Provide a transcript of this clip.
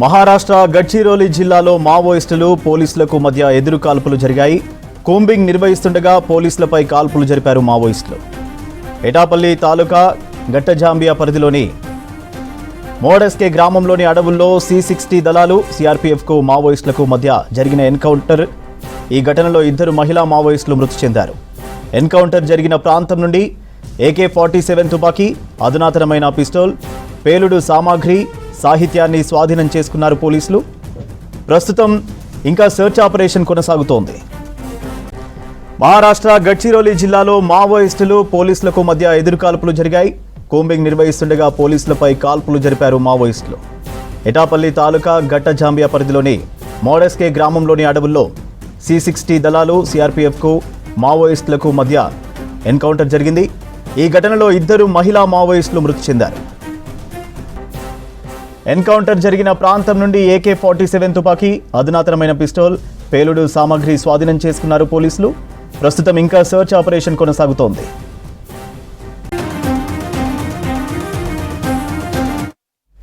మహారాష్ట్ర గడ్చిరోలి జిల్లాలో మావోయిస్టులు పోలీసులకు మధ్య ఎదురు కాల్పులు జరిగాయి. కూంబింగ్ నిర్వహిస్తుండగా పోలీసులపై కాల్పులు జరిపారు మావోయిస్టులు. ఎటాపల్లి తాలూకా గట్టజాంబియా పరిధిలోని మోడెస్కే గ్రామంలోని అడవుల్లో C-60 దళాలు CRPFకు మావోయిస్టులకు మధ్య జరిగిన ఎన్కౌంటర్. ఈ ఘటనలో 2 మహిళా మావోయిస్టులు మృతి చెందారు. ఎన్కౌంటర్ జరిగిన ప్రాంతం నుండి AK-47 తుపాకీ, అధునాతనమైన పిస్టల్, పేలుడు సామాగ్రి, సాహిత్యాన్ని స్వాధీనం చేసుకున్నారు పోలీసులు. ప్రస్తుతం ఇంకా సెర్చ్ ఆపరేషన్ కొనసాగుతోంది. మహారాష్ట్ర గడ్చిరోలి జిల్లాలో మావోయిస్టులు పోలీసులకు మధ్య ఎదురుకాల్పులు జరిగాయి. కూంబింగ్ నిర్వహిస్తుండగా పోలీసులపై కాల్పులు జరిపారు మావోయిస్టులు. ఎటాపల్లి తాలూకా గట్టజాంబియా పరిధిలోని మోడెస్కే గ్రామంలోని అడవుల్లో C-60 దళాలు CRPFకు మావోయిస్టులకు మధ్య ఎన్కౌంటర్ జరిగింది. ఈ ఘటనలో 2 మహిళా మావోయిస్టులు మృతి చెందారు. ఎన్కౌంటర్ జరిగిన ప్రాంతం నుండి AK-47 తుపాకీ, అధునాతనమైన పిస్టల్, పేలుడు సామాగ్రి స్వాధీనం చేసుకున్నారు పోలీసులు. ప్రస్తుతం ఇంకా సెర్చ్ ఆపరేషన్ కొనసాగుతోంది.